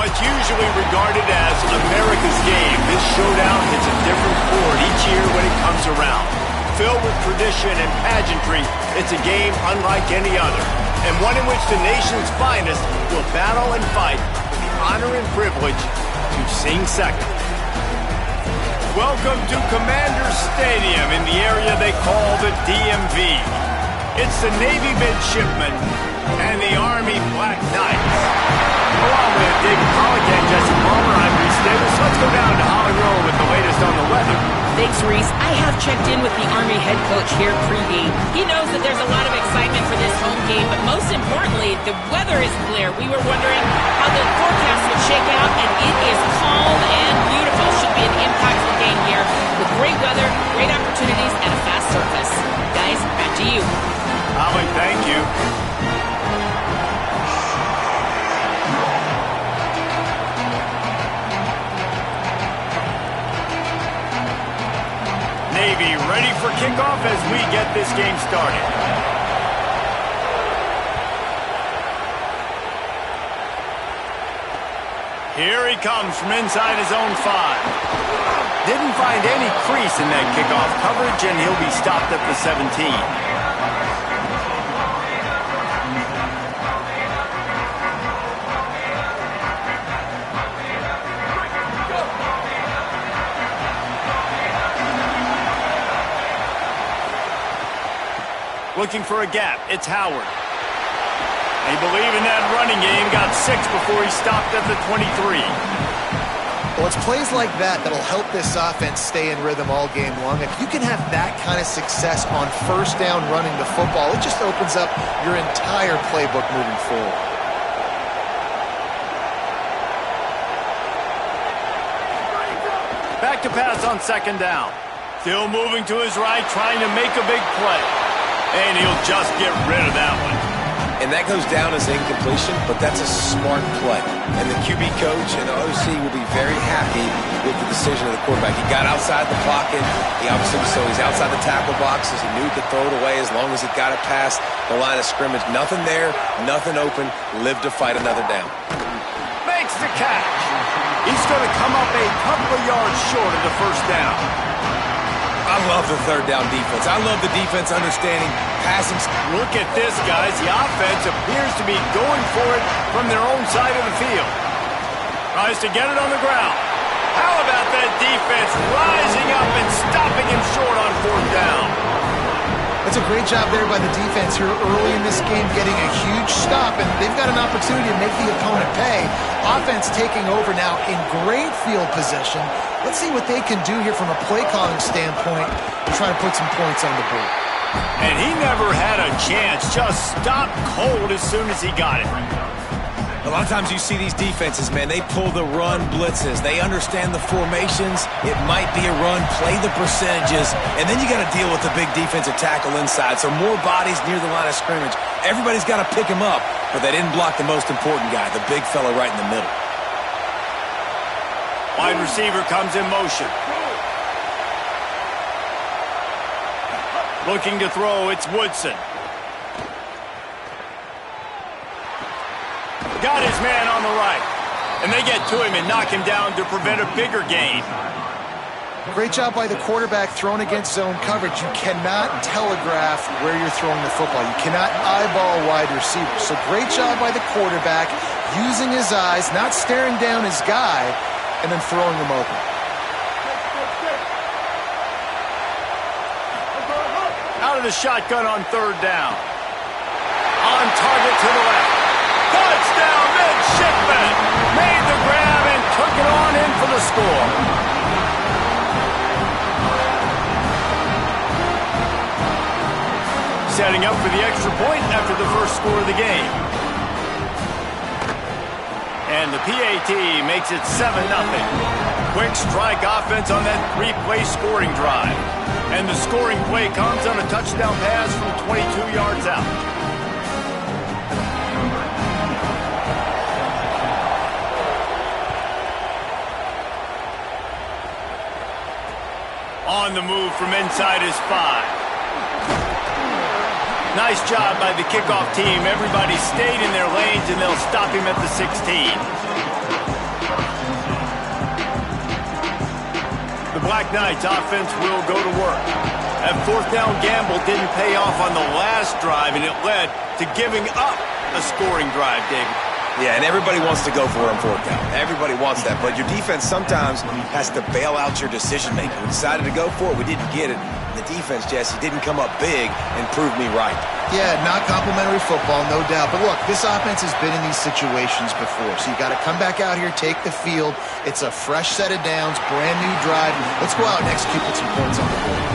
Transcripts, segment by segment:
what's usually regarded as America's game, this showdown hits a different chord each year when it comes around. Filled with tradition and pageantry, it's a game unlike any other, and one in which the nation's finest will battle and fight for the honor and privilege to sing second. Welcome to Commander Stadium in the area they call the DMV. It's the Navy midshipmen and the Army Black Knights. Along with David Pollock and Jesse Palmer, I'm Reese Davis. Let's go down to Hollywood with the latest on the weather. Thanks, Reese. I have checked in with the Army head coach here pregame. He knows that there's a lot of excitement for this home game, but most importantly, the weather is clear. We were wondering how the forecast would shake out, and it is calm and beautiful. Should be an impactful game here with great weather, great opportunities, and a fast surface. Guys, back to you. Holly, thank you. Navy ready for kickoff as we get this game started. Here he comes from inside his own 5. Didn't find any crease in that kickoff coverage, and he'll be stopped at the 17. Looking for a gap, it's Howard. They believe in that running game, got 6 before he stopped at the 23. Well, it's plays like that that'll help this offense stay in rhythm all game long. If you can have that kind of success on first down running the football, it just opens up your entire playbook moving forward. Back to pass on second down. Still moving to his right, trying to make a big play. And he'll just get rid of that one. And that goes down as incompletion, but that's a smart play. And the QB coach and the OC will be very happy with the decision of the quarterback. He got outside the pocket. He obviously, so he's outside the tackle boxes. He knew he could throw it away as long as he got it past the line of scrimmage. Nothing there, nothing open. Live to fight another down. Makes the catch. He's going to come up a couple of yards short of the first down. I love the third down defense. I love the defense understanding passing. Look at this, guys. The offense appears to be going for it from their own side of the field. Tries to get it on the ground. How about that defense rising up and stopping him short on fourth down? That's a great job there by the defense here early in this game, getting a huge stop, and they've got an opportunity to make the opponent pay. Offense taking over now in great field position. Let's see what they can do here from a play-calling standpoint to try to put some points on the board. And he never had a chance, just stopped cold as soon as he got it. A lot of times you see these defenses, man, they pull the run blitzes. They understand the formations. It might be a run, play the percentages, and then you got to deal with the big defensive tackle inside. So more bodies near the line of scrimmage. Everybody's got to pick him up, but they didn't block the most important guy, the big fella right in the middle. Wide receiver comes in motion. Looking to throw, it's Woodson. Got his man on the right. And they get to him and knock him down to prevent a bigger gain. Great job by the quarterback throwing against zone coverage. You cannot telegraph where you're throwing the football. You cannot eyeball wide receivers. So great job by the quarterback using his eyes, not staring down his guy, and then throwing him open. Out of the shotgun on third down. On target to the left. Touchdown, midshipman! Made the grab and took it on in for the score. Setting up for the extra point after the first score of the game. And the PAT makes it 7-0. Quick strike offense on that 3-play scoring drive. And the scoring play comes on a touchdown pass from 22 yards out. On the move from inside his 5. Nice job by the kickoff team. Everybody stayed in their lanes, and they'll stop him at the 16. The Black Knights offense will go to work. That fourth down gamble didn't pay off on the last drive, and it led to giving up a scoring drive, David. Yeah, and everybody wants to go for it on fourth down. Everybody wants that, but your defense sometimes has to bail out your decision-making. We decided to go for it. We didn't get it. The defense, Jesse, didn't come up big and prove me right. Yeah, not complimentary football, no doubt. But look, this offense has been in these situations before, so you got to come back out here, take the field. It's a fresh set of downs, brand new drive. Let's go out and execute with some points on the board.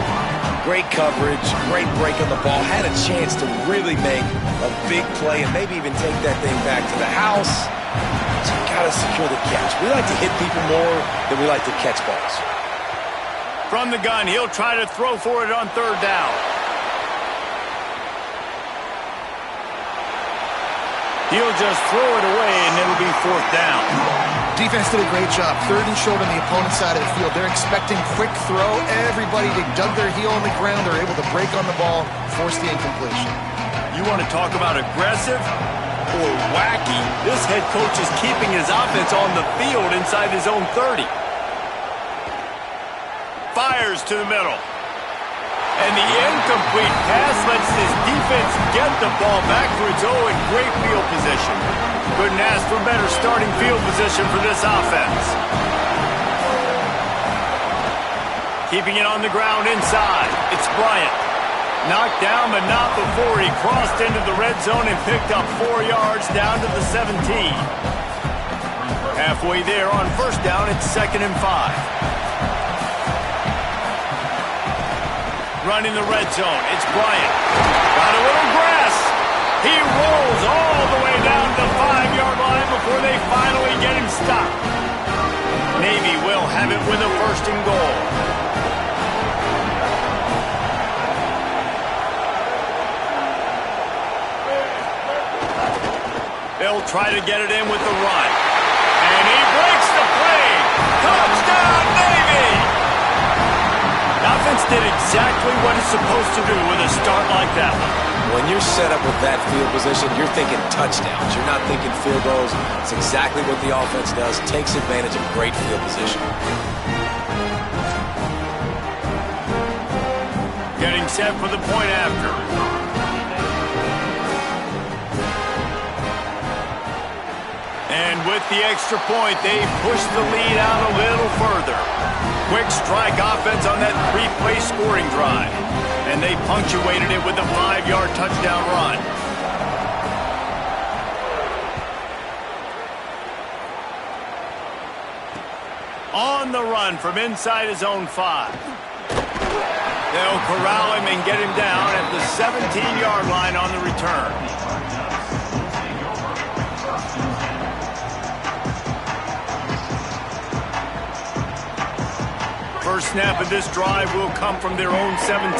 Great coverage, great break on the ball. Had a chance to really make a big play and maybe even take that thing back to the house. But you got to secure the catch. We like to hit people more than we like to catch balls. From the gun, he'll try to throw for it on third down. He'll just throw it away, and it'll be fourth down. Defense did a great job. Third and short on the opponent's side of the field. They're expecting quick throw. Everybody, they dug their heel on the ground. They're able to break on the ball, force the incompletion. You want to talk about aggressive or wacky? This head coach is keeping his offense on the field inside his own 30. Fires to the middle. And the incomplete pass lets this defense get the ball back for its own in great field position. Couldn't ask for better starting field position for this offense. Keeping it on the ground inside. It's Bryant. Knocked down, but not before he crossed into the red zone and picked up 4 yards down to the 17. Halfway there on first down, it's 2nd and 5. Running the red zone, it's Bryant. Got a little grass. He rolls all the way down to the 5-yard line before they finally get him stopped. Navy will have it with a 1st and goal. They'll try to get it in with the run. And he breaks the play. Touchdown, Navy! The offense did exactly what it's supposed to do with a start like that one. When you're set up with that field position, you're thinking touchdowns. You're not thinking field goals. It's exactly what the offense does. Takes advantage of great field position. Getting set for the point after. And with the extra point, they push the lead out a little further. Quick strike offense on that 3-play scoring drive. And they punctuated it with a 5-yard touchdown run. On the run from inside his own 5. They'll corral him and get him down at the 17-yard line on the return. First snap of this drive will come from their own 17.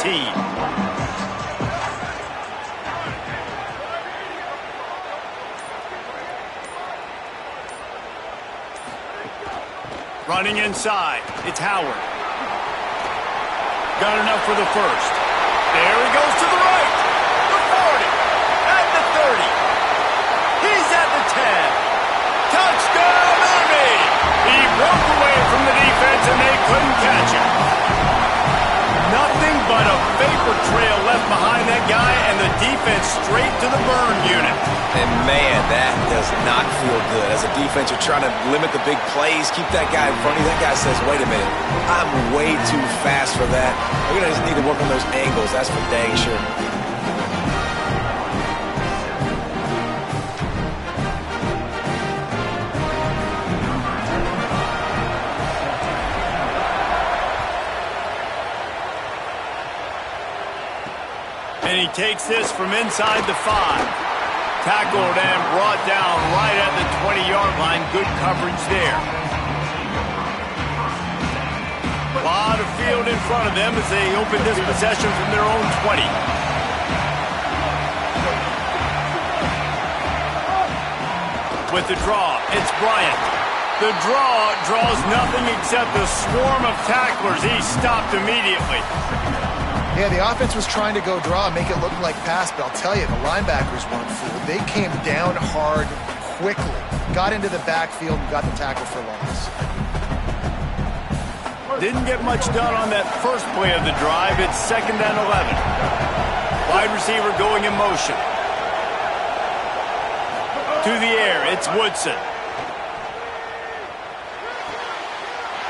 Running inside, it's Howard. Got enough for the first. There he goes to the right. The 40. At the 30. He's at the 10. Touchdown, Army! He broke away from the defense and they couldn't catch him. Nothing but a vapor trail left behind that guy and the defense straight to the burn unit. And man, that does not feel good. As a defense, you're trying to limit the big plays, keep that guy in front of you. That guy says, wait a minute, I'm way too fast for that. We're going to just need to work on those angles. That's for dang sure. And he takes this from inside the 5. Tackled and brought down right at the 20-yard line. Good coverage there. A lot of field in front of them as they open this possession from their own 20. With the draw, it's Bryant. The draw draws nothing except a swarm of tacklers. He's stopped immediately. Yeah, the offense was trying to go draw and make it look like pass, but I'll tell you, the linebackers weren't fooled. They came down hard quickly, got into the backfield, and got the tackle for loss. Didn't get much done on that first play of the drive. It's 2nd and 11. Wide receiver going in motion. To the air, it's Woodson.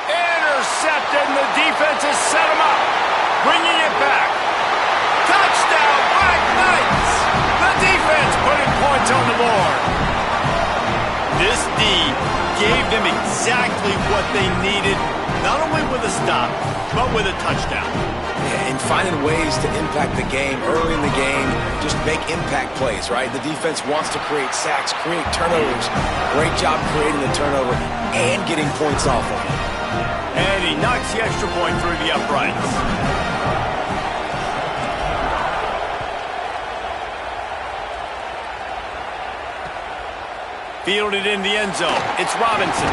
Intercepted, and the defense has set him up. Bringing it back. Touchdown, Black Knights! The defense putting points on the board. This D gave them exactly what they needed, not only with a stop, but with a touchdown. Yeah, and finding ways to impact the game early in the game, just make impact plays, right? The defense wants to create sacks, create turnovers. Great job creating the turnover and getting points off of it. And he knocks the extra point through the uprights. Fielded in the end zone. It's Robinson.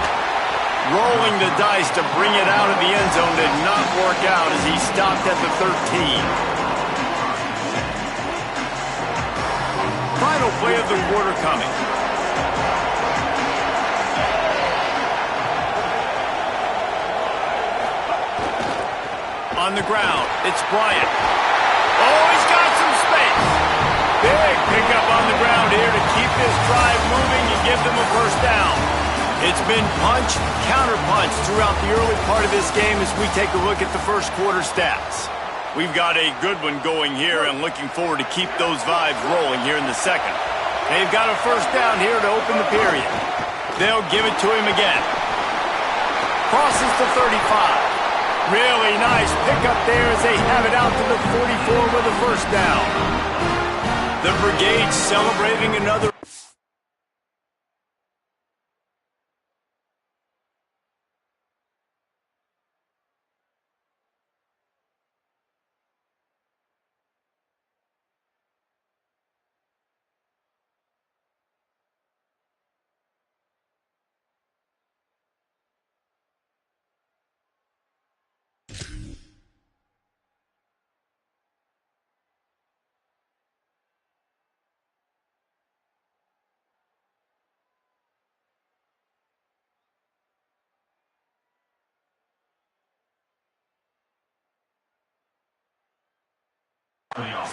Rolling the dice to bring it out of the end zone did not work out as he stopped at the 13. Final play of the quarter coming. On the ground, it's Bryant. Oh, he's got some space. Big pickup on the ground here to keep this drive moving and give them a first down. It's been punch, counter-punch throughout the early part of this game as we take a look at the first quarter stats. We've got a good one going here and looking forward to keep those vibes rolling here in the second. They've got a first down here to open the period. They'll give it to him again. Crosses the 35. Really nice pickup there as they have it out to the 44 with a first down. The Brigade celebrating another.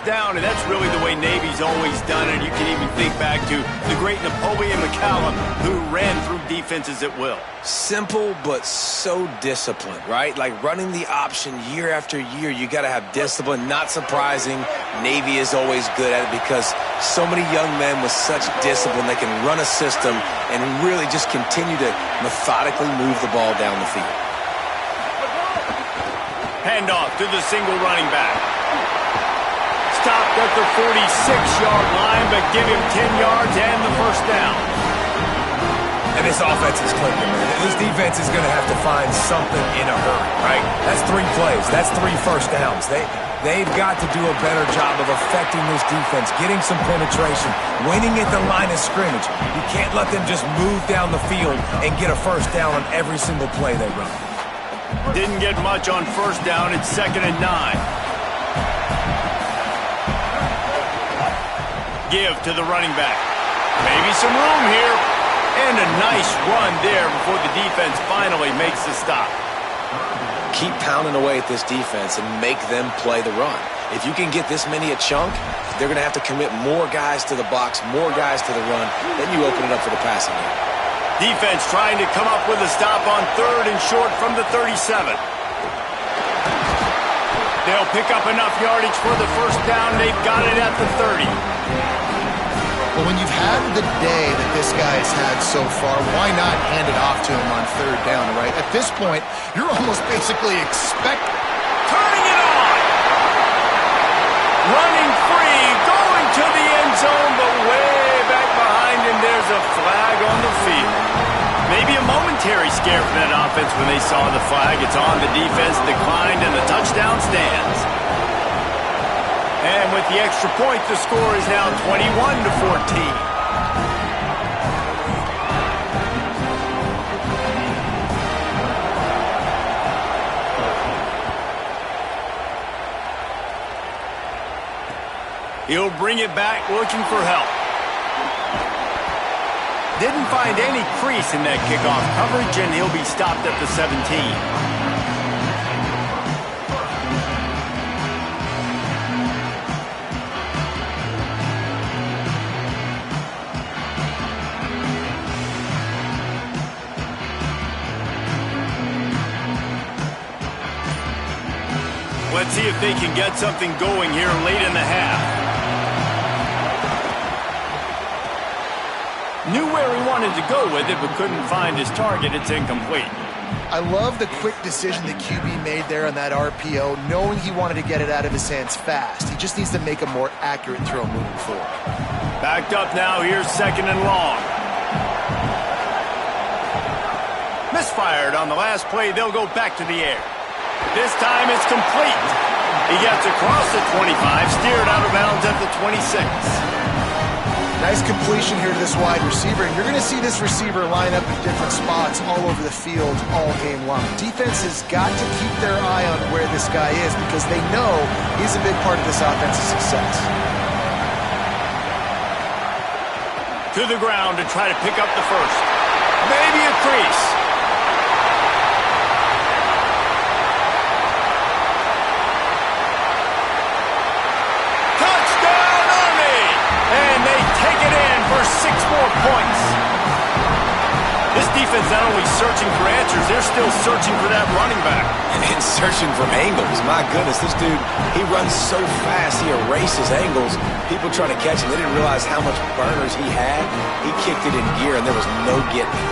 Down, and that's really the way Navy's always done it. You can even think back to the great Napoleon McCallum, who ran through defenses at will. Simple, but so disciplined, right? Like running the option year after year, you got to have discipline. Not surprising, Navy is always good at it because so many young men with such discipline, they can run a system and really just continue to methodically move the ball down the field. Handoff to the single running back. Stopped at the 46-yard line, but give him 10 yards and the first down. And this offense is clicking, man. This defense is going to have to find something in a hurry, right? That's 3 plays. That's 3 first downs. They've got to do a better job of affecting this defense, getting some penetration, winning at the line of scrimmage. You can't let them just move down the field and get a first down on every single play they run. Didn't get much on first down. It's 2nd and 9. Give to the running back. Maybe some room here. And a nice run there before the defense finally makes the stop. Keep pounding away at this defense and make them play the run. If you can get this many a chunk, they're going to have to commit more guys to the box, more guys to the run. Then you open it up for the passing game. Defense trying to come up with a stop on 3rd and short from the 37. They'll pick up enough yardage for the first down. They've got it at the 30. Well, when you've had the day that this guy's had so far, why not hand it off to him on 3rd down, right? At this point, you're almost basically expecting. Turning it on! Running free, going to the end zone, but way back behind him, there's a flag on the field. Maybe a momentary scare for that offense when they saw the flag. It's on, the defense declined, and the touchdown stands. And with the extra point, the score is now 21-14. He'll bring it back looking for help. Didn't find any crease in that kickoff coverage, and he'll be stopped at the 17. Let's see if they can get something going here late in the half. Knew where he wanted to go with it, but couldn't find his target. It's incomplete. I love the quick decision the QB made there on that RPO, knowing he wanted to get it out of his hands fast. He just needs to make a more accurate throw moving forward. Backed up now. Here's 2nd and long. Misfired on the last play. They'll go back to the air. This time it's complete. He gets across the 25, steered out of bounds at the 26. Nice completion here to this wide receiver, and you're going to see this receiver line up in different spots all over the field all game long. Defense has got to keep their eye on where this guy is because they know he's a big part of this offense's success. To the ground to try to pick up the first. Maybe a crease. For 6 more points. This defense not only searching for answers, they're still searching for that running back. And searching for angles. My goodness, this dude, he runs so fast, he erases angles. People trying to catch him, they didn't realize how much burners he had. He kicked it in gear, and there was no getting it.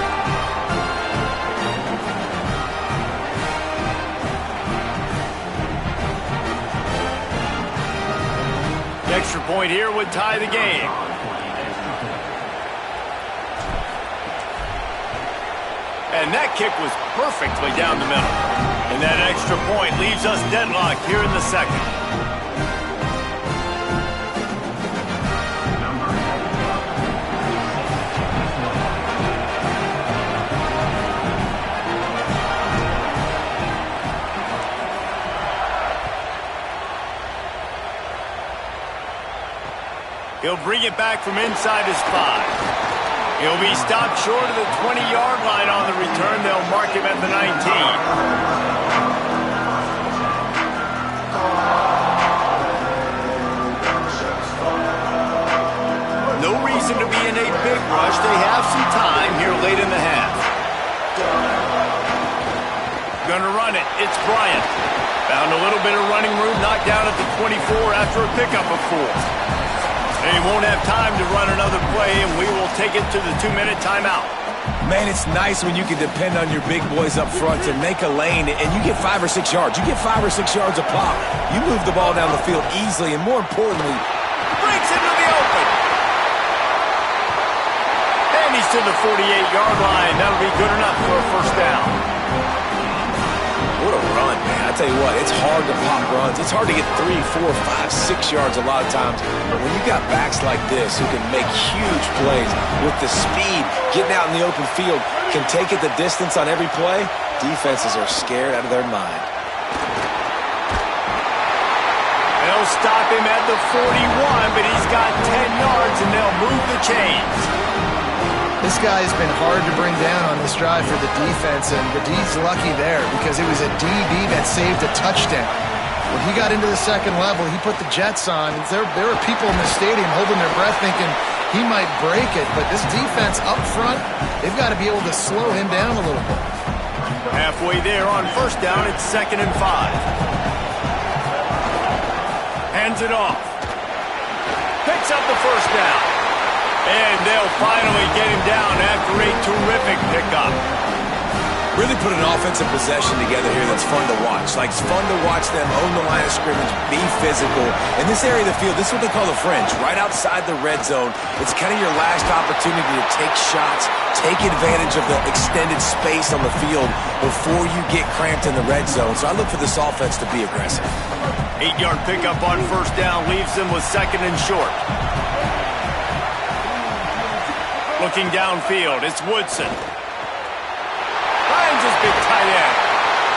The extra point here would tie the game. And that kick was perfectly down the middle. And that extra point leaves us deadlocked here in the 2nd. He'll bring it back from inside his 5. He'll be stopped short of the 20-yard line on the return. They'll mark him at the 19. No reason to be in a big rush. They have some time here late in the half. Gonna run it. It's Bryant. Found a little bit of running room, knocked down at the 24 after a pickup of 4. They won't have time to run another play, and we will take it to the 2-minute timeout. Man, it's nice when you can depend on your big boys up front to make a lane, and you get 5 or 6 yards. You get 5 or 6 yards a pop. You move the ball down the field easily, and more importantly, breaks into the open. And he's to the 48-yard line. That'll be good enough for a first down. What a run, man. I tell you what, it's hard to pop runs. It's hard to get 3, 4, 5, 6 yards a lot of times. But when you got backs like this who can make huge plays with the speed, getting out in the open field, can take it the distance on every play, defenses are scared out of their mind. They'll stop him at the 41, but he's got 10 yards, and they'll move the chains. This guy has been hard to bring down on this drive for the defense, and he's lucky there because it was a DB that saved a touchdown. When he got into the 2nd level, he put the Jets on. There were people in the stadium holding their breath thinking he might break it, but this defense up front, they've got to be able to slow him down a little bit. Halfway there on first down, it's 2nd and 5. Hands it off. Picks up the first down. And they'll finally get him down after a terrific pickup. Really put an offensive possession together here that's fun to watch. Like, it's fun to watch them own the line of scrimmage, be physical. In this area of the field, this is what they call the fringe, right outside the red zone. It's kind of your last opportunity to take shots, take advantage of the extended space on the field before you get cramped in the red zone. So I look for this offense to be aggressive. 8-yard pickup on first down leaves them with 2nd and short. Looking downfield, it's Woodson. Finds his big tight end.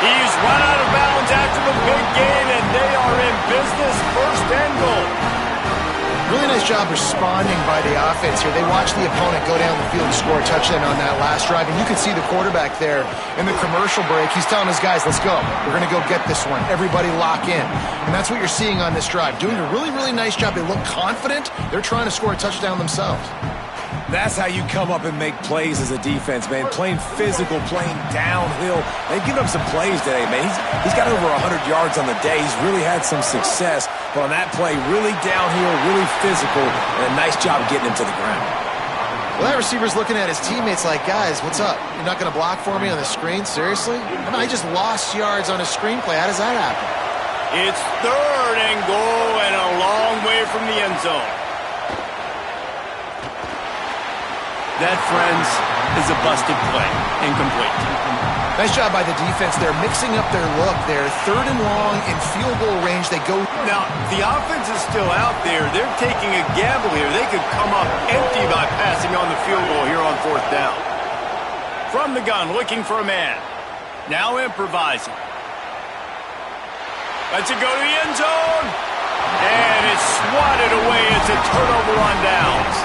He's run out of bounds after the big gain, and they are in business. 1st and goal. Really nice job responding by the offense here. They watched the opponent go down the field and score a touchdown on that last drive, and you could see the quarterback there in the commercial break. He's telling his guys, let's go. We're going to go get this one. Everybody lock in. And that's what you're seeing on this drive. Doing a really, really nice job. They look confident. They're trying to score a touchdown themselves. That's how you come up and make plays as a defense, man. Playing physical, playing downhill. They've given up some plays today, man. He's got over 100 yards on the day. He's really had some success. But on that play, really downhill, really physical, and a nice job getting him to the ground. Well, that receiver's looking at his teammates like, guys, what's up? You're not going to block for me on the screen? Seriously? I mean, I just lost yards on a screenplay. How does that happen? It's 3rd and goal and a long way from the end zone. That, friends, is a busted play. Incomplete. Nice job by the defense. They're mixing up their look. They're 3rd and long in field goal range. They go. Now, the offense is still out there. They're taking a gamble here. They could come up empty by passing on the field goal here on 4th down. From the gun, looking for a man. Now improvising. Lets it go to the end zone. And it's swatted away. It's a turnover on downs.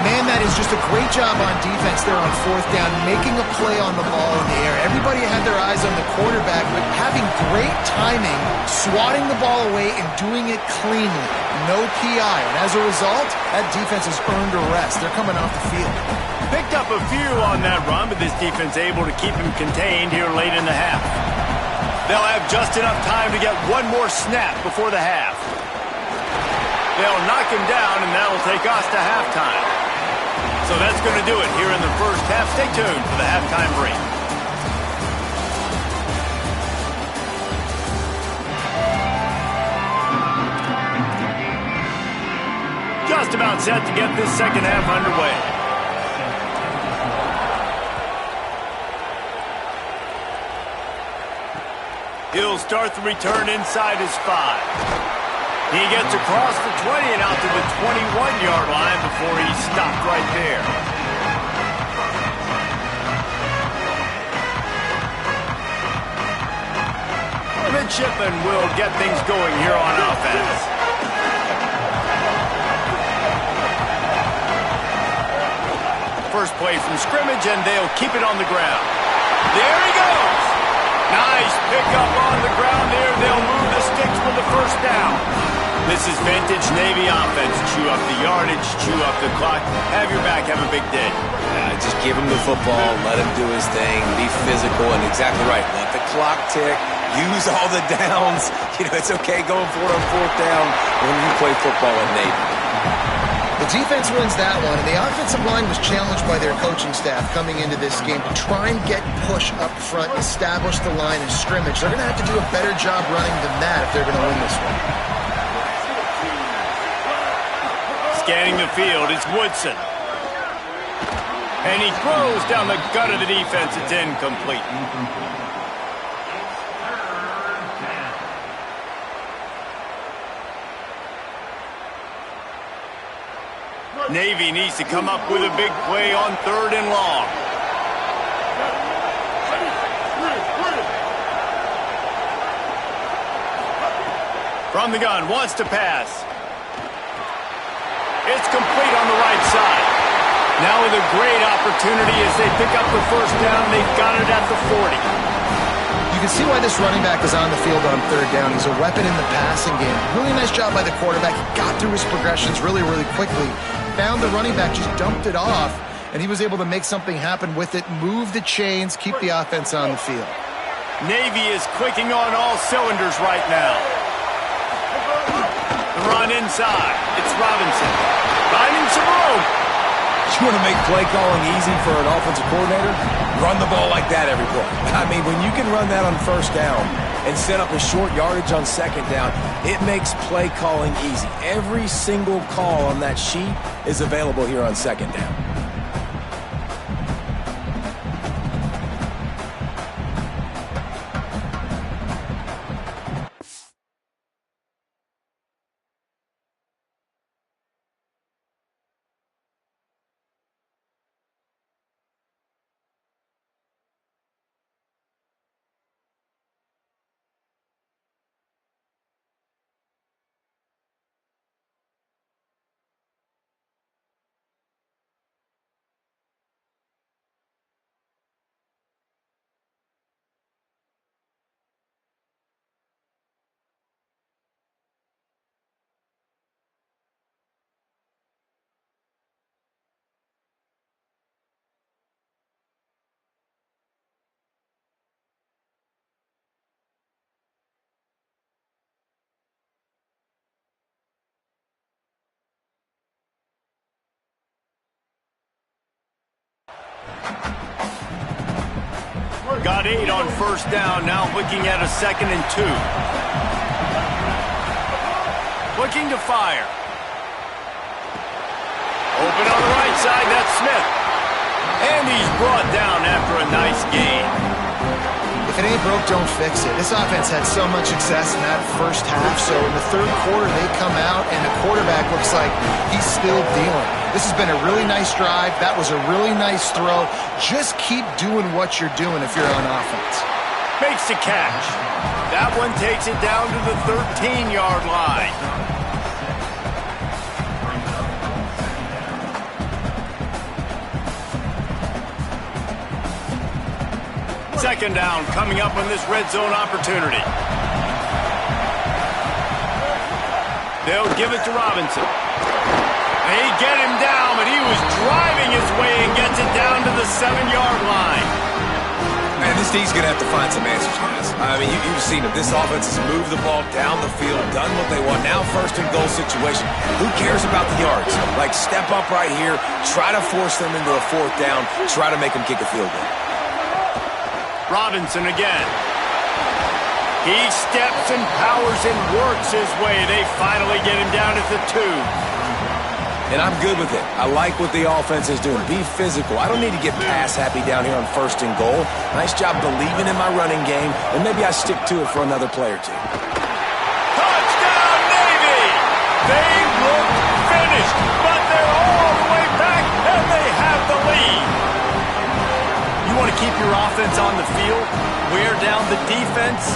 Man, that is just a great job on defense there on 4th down, making a play on the ball in the air. Everybody had their eyes on the quarterback, but having great timing, swatting the ball away, and doing it cleanly. No PI. And as a result, that defense has earned a rest. They're coming off the field. Picked up a few on that run, but this defense able to keep him contained here late in the half. They'll have just enough time to get one more snap before the half. They'll knock him down, and that'll take us to halftime. So that's going to do it here in the first half. Stay tuned for the halftime break. Just about set to get this second half underway. He'll start the return inside his 5. He gets across the 20 and out to the 21-yard line before he's stopped right there. Midshipman will get things going here on offense. First play from scrimmage, and they'll keep it on the ground. There he goes. Nice pickup on the ground there. They'll move the sticks for the first down. This is vintage Navy offense. Chew up the yardage, chew up the clock. Have your back, have a big day. Just give him the football, let him do his thing, be physical, and exactly right. Let the clock tick, use all the downs. You know, it's okay going for it on 4th down when you play football at Navy. The defense wins that one, and the offensive line was challenged by their coaching staff coming into this game to try and get push up front, establish the line and scrimmage. They're going to have to do a better job running than that if they're going to win this one. Scanning the field, it's Woodson. And he throws down the gut of the defense. It's incomplete. Navy needs to come up with a big play on 3rd and long. From the gun, wants to pass. It's complete on the right side. Now with a great opportunity as they pick up the first down. They've got it at the 40. You can see why this running back is on the field on 3rd down. He's a weapon in the passing game. Really nice job by the quarterback. He got through his progressions really, really quickly. Found the running back, just dumped it off, and he was able to make something happen with it, move the chains, keep the offense on the field. Navy is clicking on all cylinders right now. The run inside. It's Robinson. Finding some room. You want to make play calling easy for an offensive coordinator? Run the ball like that every play. I mean, when you can run that on 1st down and set up a short yardage on 2nd down, it makes play calling easy. Every single call on that sheet is available here on 2nd down. Got 8 on first down, now looking at a 2nd and 2. Looking to fire. Open on the right side, that's Smith. And he's brought down after a nice gain. If it ain't broke, don't fix it. This offense had so much success in that first half, so in the third quarter they come out and the quarterback looks like he's still dealing. This has been a really nice drive. That was a really nice throw. Just keep doing what you're doing if you're on offense. Makes the catch. That one takes it down to the 13-yard line. Second down coming up on this red zone opportunity. They'll give it to Robinson. They get him down, but he was driving his way and gets it down to the 7-yard line. Man, this D's going to have to find some answers, guys. I mean, you've seen it. This offense has moved the ball down the field, done what they want. Now first and goal situation. Who cares about the yards? Like, step up right here, try to force them into a 4th down, try to make them kick a field goal. Robinson again. He steps and powers and works his way. They finally get him down at the 2. And I'm good with it. I like what the offense is doing. Be physical. I don't need to get pass happy down here on first and goal. Nice job believing in my running game, and maybe I stick to it for another play or 2. Touchdown, Navy! They look finished, but they're all the way back, and they have the lead. You want to keep your offense on the field, wear down the defense,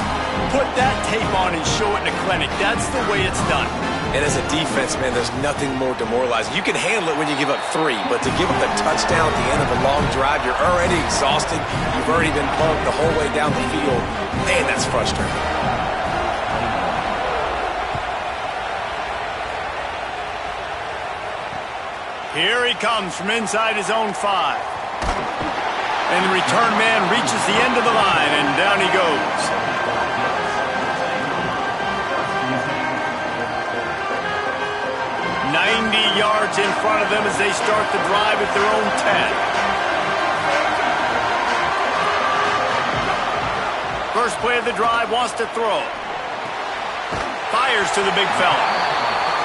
put that tape on and show it in a clinic. That's the way it's done. And as a defense, man, there's nothing more demoralizing. You can handle it when you give up 3, but to give up a touchdown at the end of a long drive, you're already exhausted. You've already been bumped the whole way down the field. Man, that's frustrating. Here he comes from inside his own 5. And the return man reaches the end of the line, and down he goes. Yards in front of them as they start the drive at their own 10. First play of the drive, wants to throw. Fires to the big fella.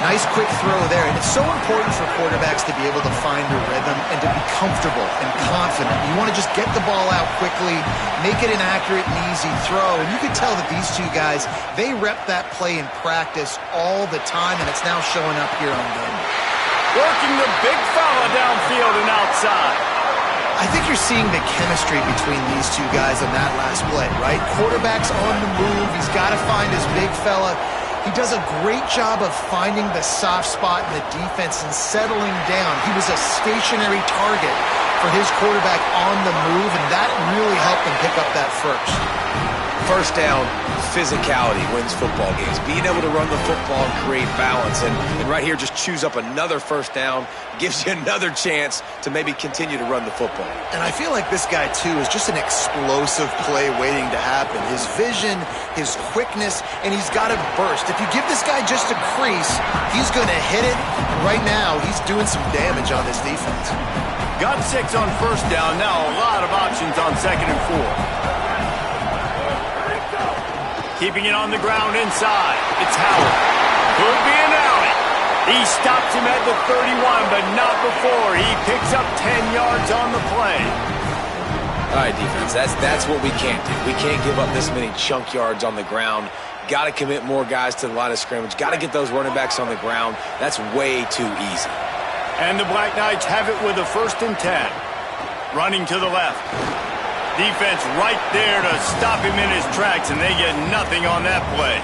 Nice quick throw there, and it's so important for quarterbacks to be able to find a rhythm and to be comfortable and confident. You want to just get the ball out quickly, make it an accurate and easy throw, and you can tell that these two guys, they rep that play in practice all the time, and it's now showing up here on game. Working the big fella downfield and outside. I think you're seeing the chemistry between these two guys on that last play, right? Quarterback's on the move. He's got to find his big fella. He does a great job of finding the soft spot in the defense and settling down. He was a stationary target for his quarterback on the move, and that really helped him pick up that first. First down, physicality wins football games. Being able to run the football and create balance. And right here, just choose up another first down, gives you another chance to maybe continue to run the football. And I feel like this guy, too, is just an explosive play waiting to happen. His vision, his quickness, and he's got a burst. If you give this guy just a crease, he's going to hit it. And right now, he's doing some damage on this defense. Got 6 on first down. Now a lot of options on 2nd and 4. Keeping it on the ground inside. It's Howard. Could be an alley. He stops him at the 31, but not before. He picks up 10 yards on the play. All right, defense, that's what we can't do. We can't give up this many chunk yards on the ground. Got to commit more guys to the line of scrimmage. Got to get those running backs on the ground. That's way too easy. And the Black Knights have it with a 1st and 10. Running to the left. Defense right there to stop him in his tracks, and they get nothing on that play.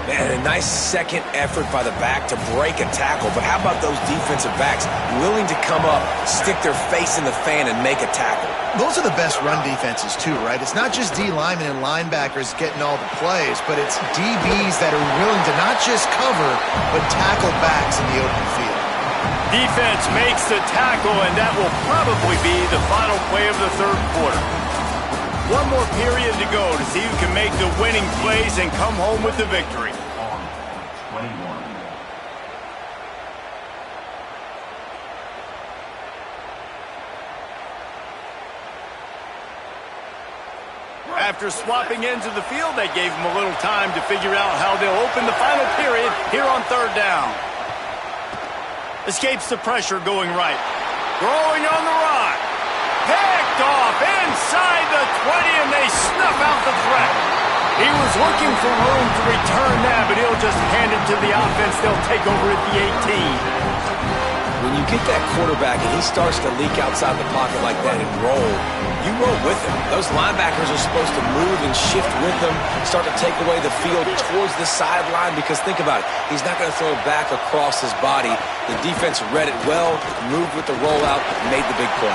Man, a nice second effort by the back to break a tackle. But how about those defensive backs willing to come up, stick their face in the fan, and make a tackle? Those are the best run defenses, too, right? It's not just D linemen and linebackers getting all the plays, but it's DBs that are willing to not just cover, but tackle backs in the open field. Defense makes the tackle, and that will probably be the final play of the third quarter. One more period to go to see who can make the winning plays and come home with the victory. After swapping ends of the field, they gave him a little time to figure out how they'll open the final period here on third down. Escapes the pressure going right. Throwing on the run. Picked off inside the 20, and they snuff out the threat. He was looking for room to return that, but he'll just hand it to the offense. They'll take over at the 18. When you get that quarterback and he starts to leak outside the pocket like that and roll, you roll with him. Those linebackers are supposed to move and shift with him, start to take away the field towards the sideline, because think about it, he's not going to throw it back across his body. The defense read it well, moved with the rollout, made the big play.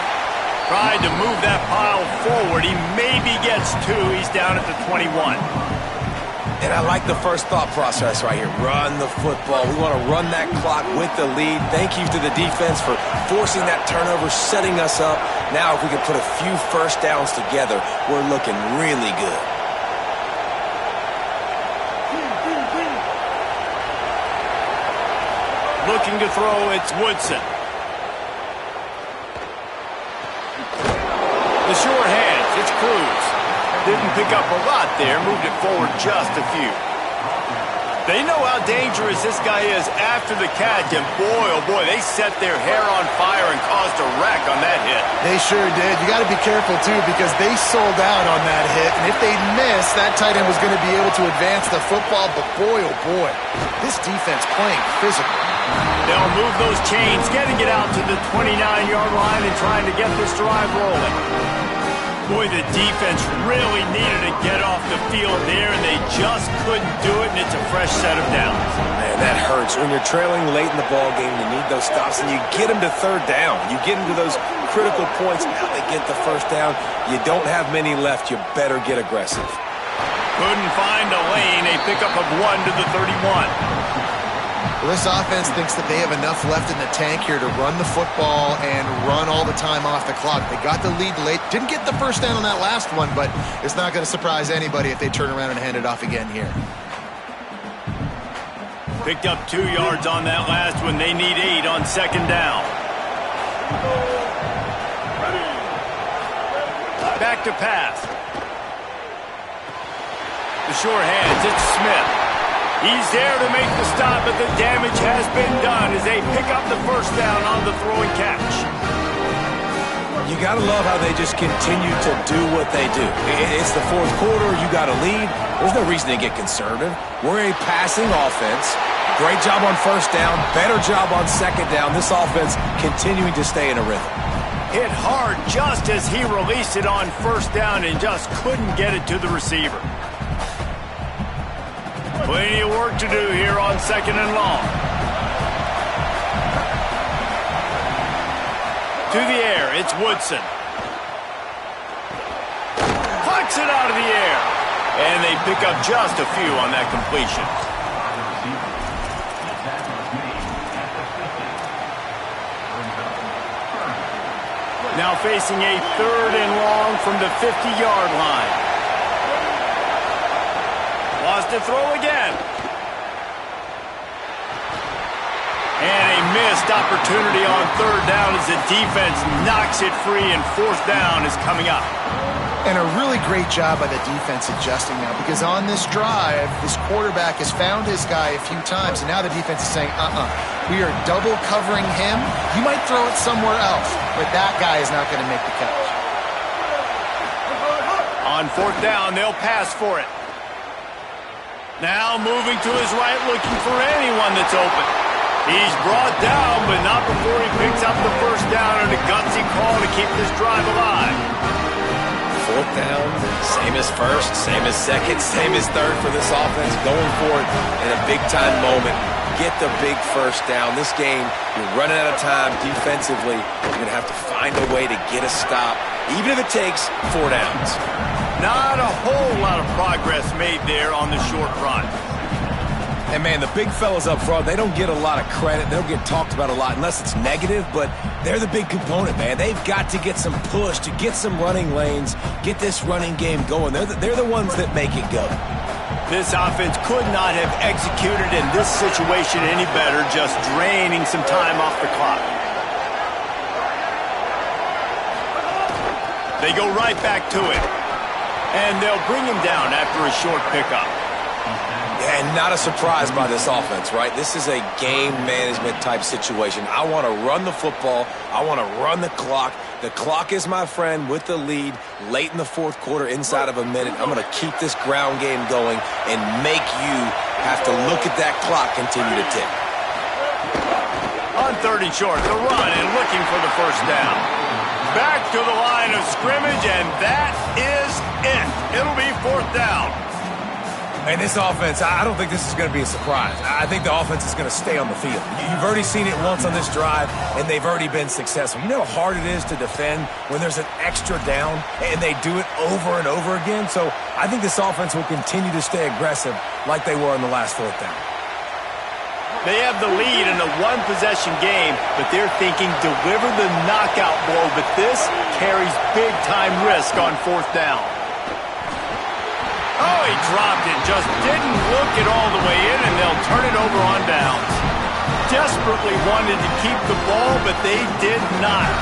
Tried to move that pile forward. He maybe gets two. He's down at the 21. And I like the first thought process right here. Run the football. We want to run that clock with the lead. Thank you to the defense for forcing that turnover, setting us up. Now if we can put a few first downs together, we're looking really good. Looking to throw, it's Woodson. The short hands, it's Cruz. Didn't pick up a lot there, moved it forward just a few. They know how dangerous this guy is after the catch, and boy, oh boy, they set their hair on fire and caused a wreck on that hit. They sure did. You got to be careful, too, because they sold out on that hit, and if they'd missed, that tight end was going to be able to advance the football, but boy, oh boy, this defense playing physical. They'll move those chains, getting it out to the 29-yard line and trying to get this drive rolling. Boy, the defense really needed to get off the field there, and they just couldn't do it, and it's a fresh set of downs. Man, that hurts. When you're trailing late in the ball game, you need those stops, and you get them to third down. You get them to those critical points. Now they get the first down. You don't have many left. You better get aggressive. Couldn't find a lane. A pickup of 1 to the 31. Well, this offense thinks that they have enough left in the tank here to run the football and run all the time off the clock. They got the lead late. Didn't get the first down on that last one, but it's not going to surprise anybody if they turn around and hand it off again here. Picked up 2 yards on that last one. They need 8 on second down. Back to pass. The short hands, it's Smith. He's there to make the stop, but the damage has been done as they pick up the first down on the throw and catch. You got to love how they just continue to do what they do. It's the fourth quarter. You got a lead. There's no reason to get conservative. We're a passing offense. Great job on first down. Better job on second down. This offense continuing to stay in a rhythm. Hit hard just as he released it on first down and just couldn't get it to the receiver. Plenty of work to do here on second and long. To the air, it's Woodson. Plucks it out of the air. And they pick up just a few on that completion. Now facing a third and long from the 50-yard line. Lost to throw again. And a missed opportunity on third down as the defense knocks it free, and fourth down is coming up. And a really great job by the defense adjusting now, because on this drive, this quarterback has found his guy a few times, and now the defense is saying, we are double covering him. You might throw it somewhere else, but that guy is not going to make the catch. On fourth down, they'll pass for it. Now moving to his right, looking for anyone that's open. He's brought down, but not before he picks up the first down and a gutsy call to keep this drive alive. Fourth down, same as first, same as second, same as third for this offense. Going for it in a big-time moment. Get the big first down. This game, you're running out of time defensively. You're going to have to find a way to get a stop, even if it takes 4 downs. Not a whole lot of progress made there on the short run. And, man, the big fellas up front, they don't get a lot of credit. They don't get talked about a lot unless it's negative, but they're the big component, man. They've got to get some push, to get some running lanes, get this running game going. They're the ones that make it go. This offense could not have executed in this situation any better, just draining some time off the clock. They go right back to it. And they'll bring him down after a short pickup. And not a surprise by this offense, right? This is a game management type situation. I want to run the football. I want to run the clock. The clock is my friend with the lead late in the fourth quarter, inside of a minute. I'm going to keep this ground game going and make you have to look at that clock continue to tick. On 3rd and short, the run and looking for the first down. Back to the line of scrimmage, and that is it. It'll be 4th down. And this offense, I don't think this is going to be a surprise. I think the offense is going to stay on the field. You've already seen it once on this drive, and they've already been successful. You know how hard it is to defend when there's an extra down, and they do it over and over again? So I think this offense will continue to stay aggressive like they were in the last 4th down. They have the lead in a one-possession game, but they're thinking deliver the knockout blow, but this carries big-time risk on 4th down. Oh, he dropped it, just didn't look it all the way in, and they'll turn it over on downs. Desperately wanted to keep the ball, but they did not.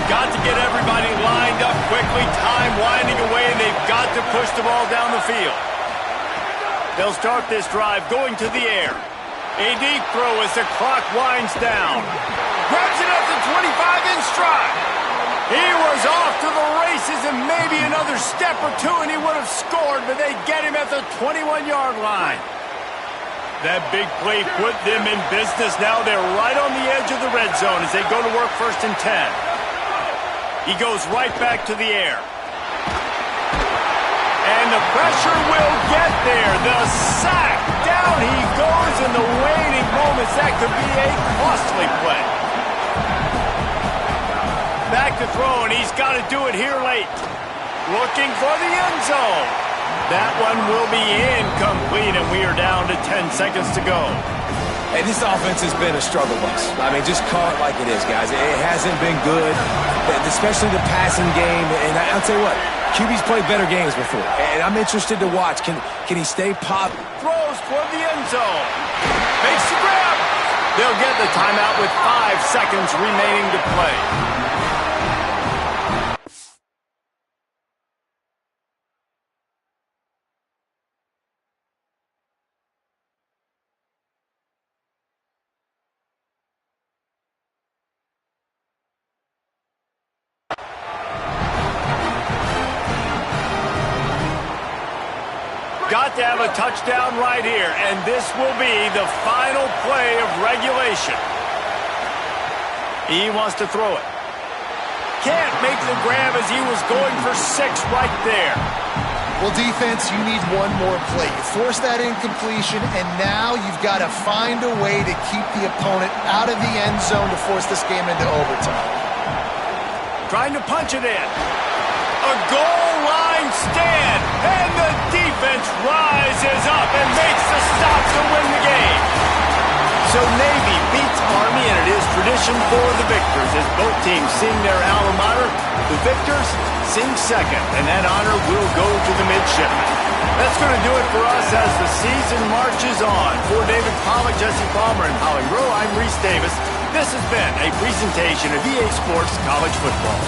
Got to get everybody lined up quickly, time winding away, and they've got to push the ball down the field. They'll start this drive going to the air. A deep throw as the clock winds down. Grabs it at the 25 in stride. He was off to the races and maybe another step or two and he would have scored, but they get him at the 21-yard line. That big play put them in business. Now they're right on the edge of the red zone as they go to work 1st and 10. He goes right back to the air. And the pressure will get there. The sack. Down he goes in the waning moments. That could be a costly play. Back to throw, and he's got to do it here late. Looking for the end zone. That one will be incomplete, and we are down to 10 seconds to go. Hey, this offense has been a struggle bus. I mean, just call it like it is, guys. It hasn't been good, especially the passing game. And I'll tell you what, QB's played better games before, and I'm interested to watch. Can he stay pop? Throws toward the end zone. Makes the grab. They'll get the timeout with 5 seconds remaining to play. Got to have a touchdown right here, and this will be the final play of regulation. He wants to throw it. Can't make the grab as he was going for 6 right there. Well, defense, you need one more play. You force that incompletion, and now you've got to find a way to keep the opponent out of the end zone to force this game into overtime. Trying to punch it in. A goal line stand, and the defense rises up and makes the stop to win the game. So Navy beats Army, and it is tradition for the victors as both teams sing their alma mater. The victors sing second, and that honor will go to the midshipmen. That's going to do it for us as the season marches on. For David Pollack, Jesse Palmer, and Holly Rowe, I'm Reese Davis. This has been a presentation of EA Sports College Football.